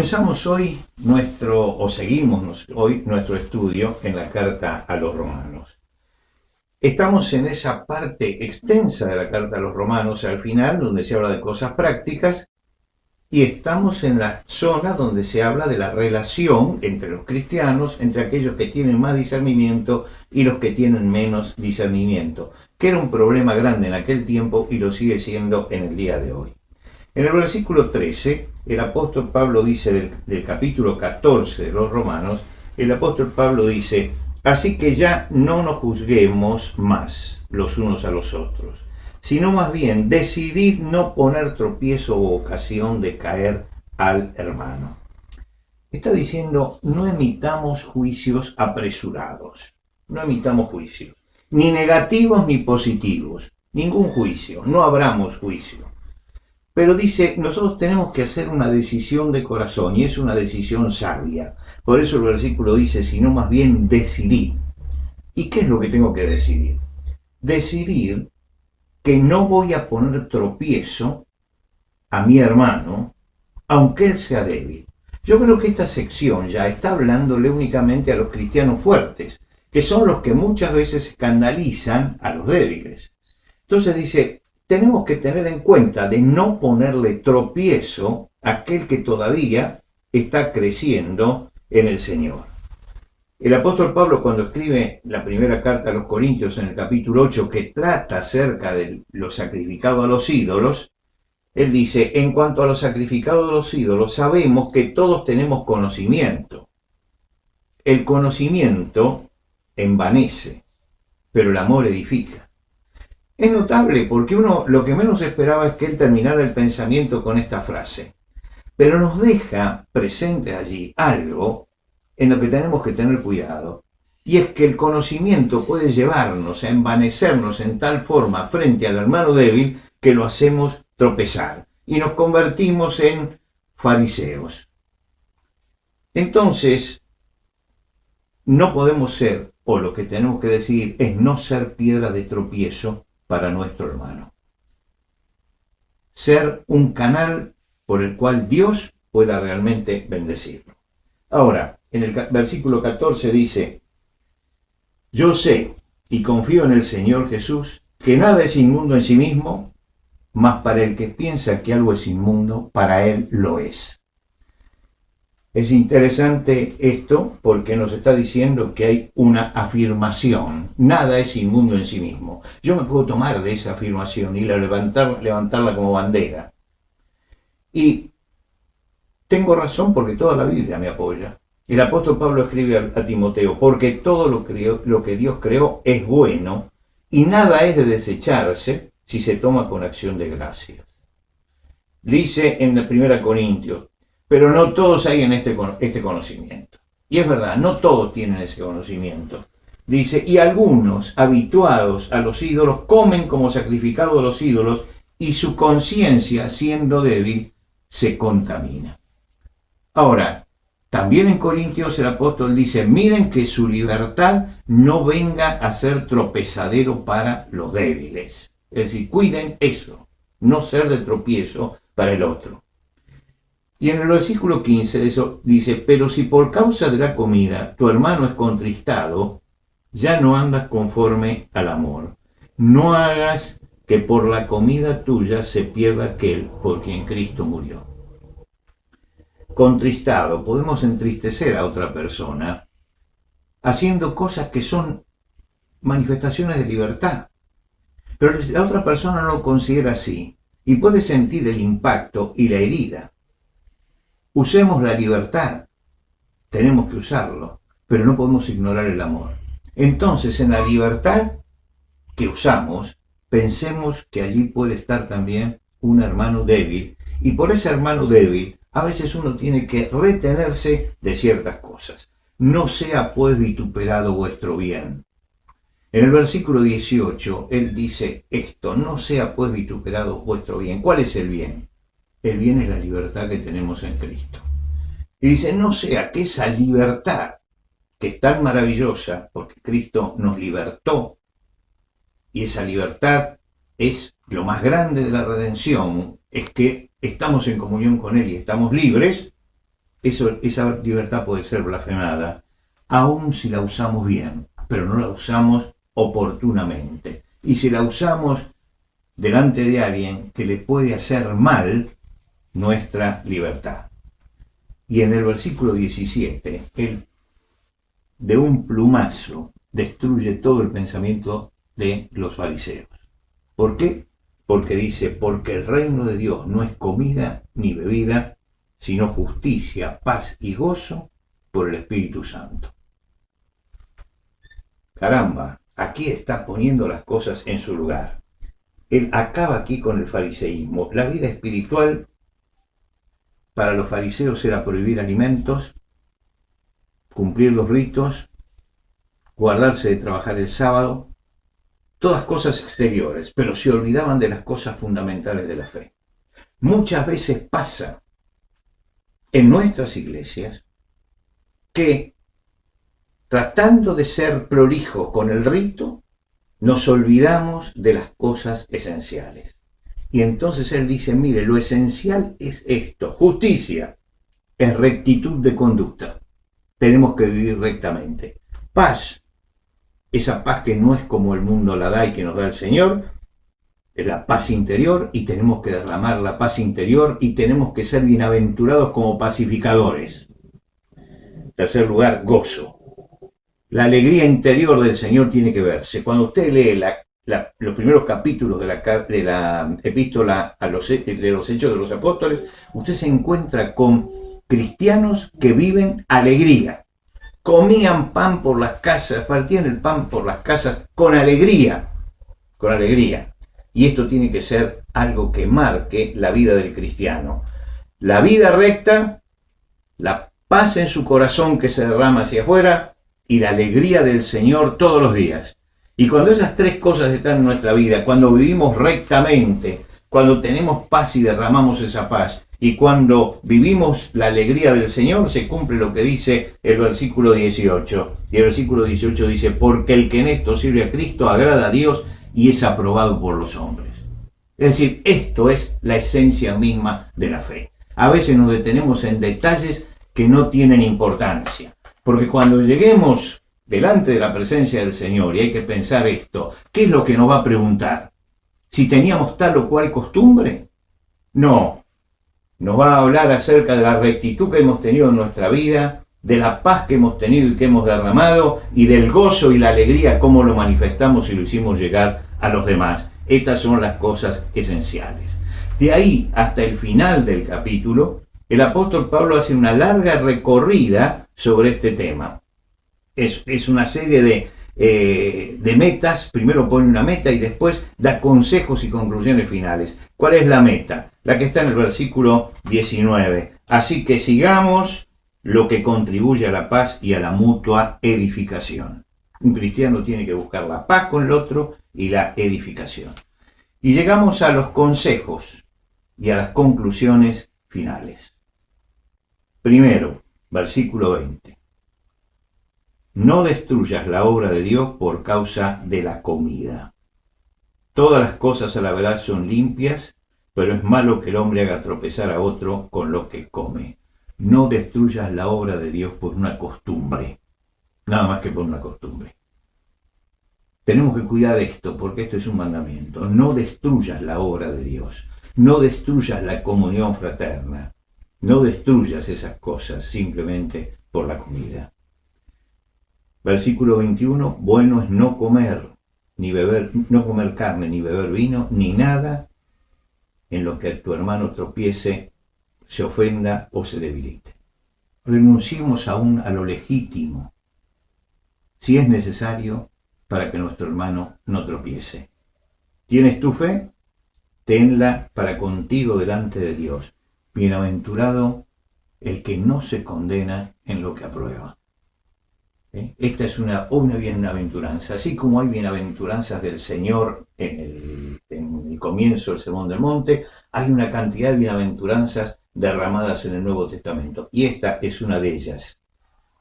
Comenzamos hoy seguimos hoy nuestro estudio en la carta a los romanos. Estamos en esa parte extensa de la carta a los romanos, al final, donde se habla de cosas prácticas, y estamos en la zona donde se habla de la relación entre los cristianos, entre aquellos que tienen más discernimiento y los que tienen menos discernimiento, que era un problema grande en aquel tiempo y lo sigue siendo en el día de hoy. En el versículo 13, el apóstol Pablo dice del capítulo 14 de los Romanos, el apóstol Pablo dice: así que ya no nos juzguemos más los unos a los otros, sino más bien decidid no poner tropiezo o ocasión de caer al hermano. Está diciendo, no emitamos juicios apresurados, no emitamos juicios, ni negativos ni positivos, ningún juicio, no abramos juicio. Pero dice, nosotros tenemos que hacer una decisión de corazón, y es una decisión sabia. Por eso el versículo dice, sino más bien decidid. ¿Y qué es lo que tengo que decidir? Decidir que no voy a poner tropiezo a mi hermano, aunque él sea débil. Yo creo que esta sección ya está hablándole únicamente a los cristianos fuertes, que son los que muchas veces escandalizan a los débiles. Entonces dice, tenemos que tener en cuenta de no ponerle tropiezo a aquel que todavía está creciendo en el Señor. El apóstol Pablo, cuando escribe la primera carta a los Corintios en el capítulo 8, que trata acerca de lo sacrificado a los ídolos, él dice, en cuanto a lo sacrificado a los ídolos, sabemos que todos tenemos conocimiento. El conocimiento envanece, pero el amor edifica. Es notable porque uno lo que menos esperaba es que él terminara el pensamiento con esta frase, pero nos deja presente allí algo en lo que tenemos que tener cuidado, y es que el conocimiento puede llevarnos a envanecernos en tal forma frente al hermano débil que lo hacemos tropezar y nos convertimos en fariseos. Entonces, no podemos ser, o lo que tenemos que decidir es no ser piedra de tropiezo para nuestro hermano. Ser un canal por el cual Dios pueda realmente bendecirlo. Ahora, en el versículo 14 dice, yo sé y confío en el Señor Jesús, que nada es inmundo en sí mismo, mas para el que piensa que algo es inmundo, para él lo es. Es interesante esto porque nos está diciendo que hay una afirmación. Nada es inmundo en sí mismo. Yo me puedo tomar de esa afirmación y levantarla como bandera. Y tengo razón porque toda la Biblia me apoya. El apóstol Pablo escribe a Timoteo, porque todo lo que Dios creó es bueno y nada es de desecharse si se toma con acción de gracias. Dice en la 1 Corintios, pero no todos hay en este conocimiento. Y es verdad, no todos tienen ese conocimiento. Dice, y algunos, habituados a los ídolos, comen como sacrificado a los ídolos, y su conciencia, siendo débil, se contamina. Ahora, también en Corintios el apóstol dice, miren que su libertad no venga a ser tropezadero para los débiles. Es decir, cuiden eso, no ser de tropiezo para el otro. Y en el versículo 15 de eso dice, pero si por causa de la comida tu hermano es contristado, ya no andas conforme al amor. No hagas que por la comida tuya se pierda aquel por quien Cristo murió. Contristado, podemos entristecer a otra persona haciendo cosas que son manifestaciones de libertad. Pero la otra persona no lo considera así y puede sentir el impacto y la herida. Usemos la libertad, tenemos que usarlo, pero no podemos ignorar el amor. Entonces, en la libertad que usamos, pensemos que allí puede estar también un hermano débil, y por ese hermano débil, a veces uno tiene que retenerse de ciertas cosas. No sea pues vituperado vuestro bien. En el versículo 18, él dice esto, no sea pues vituperado vuestro bien. ¿Cuál es el bien? El bien es la libertad que tenemos en Cristo. Y dice, no sea que esa libertad, que es tan maravillosa, porque Cristo nos libertó, y esa libertad es lo más grande de la redención, es que estamos en comunión con Él y estamos libres, esa libertad puede ser blasfemada, aun si la usamos bien, pero no la usamos oportunamente. Y si la usamos delante de alguien que le puede hacer mal nuestra libertad. Y en el versículo 17, él de un plumazo destruye todo el pensamiento de los fariseos. ¿Por qué? Porque dice, porque el reino de Dios no es comida ni bebida, sino justicia, paz y gozo por el Espíritu Santo. Caramba, aquí está poniendo las cosas en su lugar. Él acaba aquí con el fariseísmo. La vida espiritual para los fariseos era prohibir alimentos, cumplir los ritos, guardarse de trabajar el sábado, todas cosas exteriores, pero se olvidaban de las cosas fundamentales de la fe. Muchas veces pasa en nuestras iglesias que, tratando de ser prolijos con el rito, nos olvidamos de las cosas esenciales. Y entonces él dice, mire, lo esencial es esto, justicia, es rectitud de conducta. Tenemos que vivir rectamente. Paz, esa paz que no es como el mundo la da y que nos da el Señor, es la paz interior, y tenemos que derramar la paz interior y tenemos que ser bienaventurados como pacificadores. En tercer lugar, gozo. La alegría interior del Señor tiene que verse. Cuando usted lee los primeros capítulos de la epístola de los Hechos de los Apóstoles, usted se encuentra con cristianos que viven alegría. Comían pan por las casas, partían el pan por las casas con alegría, con alegría. Y esto tiene que ser algo que marque la vida del cristiano. La vida recta, la paz en su corazón que se derrama hacia afuera y la alegría del Señor todos los días. Y cuando esas tres cosas están en nuestra vida, cuando vivimos rectamente, cuando tenemos paz y derramamos esa paz, y cuando vivimos la alegría del Señor, se cumple lo que dice el versículo 18. Y el versículo 18 dice, porque el que en esto sirve a Cristo agrada a Dios y es aprobado por los hombres. Es decir, esto es la esencia misma de la fe. A veces nos detenemos en detalles que no tienen importancia, porque cuando lleguemos delante de la presencia del Señor y hay que pensar esto, ¿qué es lo que nos va a preguntar? ¿Si teníamos tal o cual costumbre? No. Nos va a hablar acerca de la rectitud que hemos tenido en nuestra vida, de la paz que hemos tenido y que hemos derramado, y del gozo y la alegría, cómo lo manifestamos y lo hicimos llegar a los demás. Estas son las cosas esenciales. De ahí hasta el final del capítulo, el apóstol Pablo hace una larga recorrida sobre este tema. Es una serie de metas. Primero pone una meta y después da consejos y conclusiones finales. ¿Cuál es la meta? La que está en el versículo 19. Así que sigamos lo que contribuye a la paz y a la mutua edificación. Un cristiano tiene que buscar la paz con el otro y la edificación. Y llegamos a los consejos y a las conclusiones finales. Primero, versículo 20. No destruyas la obra de Dios por causa de la comida. Todas las cosas a la verdad son limpias, pero es malo que el hombre haga tropezar a otro con lo que come. No destruyas la obra de Dios por una costumbre, nada más que por una costumbre. Tenemos que cuidar esto, porque esto es un mandamiento. No destruyas la obra de Dios, no destruyas la comunión fraterna, no destruyas esas cosas simplemente por la comida. Versículo 21, bueno es no comer carne, ni beber vino, ni nada en lo que tu hermano tropiece, se ofenda o se debilite. Renunciemos aún a lo legítimo, si es necesario, para que nuestro hermano no tropiece. ¿Tienes tu fe? Tenla para contigo delante de Dios. Bienaventurado el que no se condena en lo que aprueba. Esta es una bienaventuranza. Así como hay bienaventuranzas del Señor en el comienzo del Sermón del Monte, hay una cantidad de bienaventuranzas derramadas en el Nuevo Testamento. Y esta es una de ellas,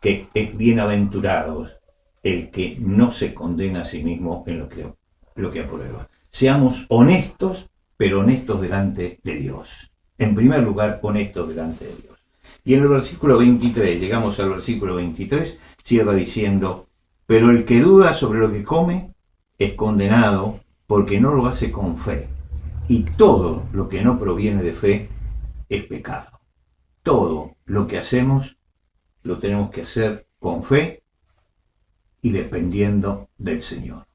que es bienaventurado el que no se condena a sí mismo en lo que aprueba. Seamos honestos, pero honestos delante de Dios. En primer lugar, honestos delante de Dios. Y en el versículo 23, llegamos al versículo 23, cierra diciendo, pero el que duda sobre lo que come es condenado porque no lo hace con fe. Y todo lo que no proviene de fe es pecado. Todo lo que hacemos lo tenemos que hacer con fe y dependiendo del Señor.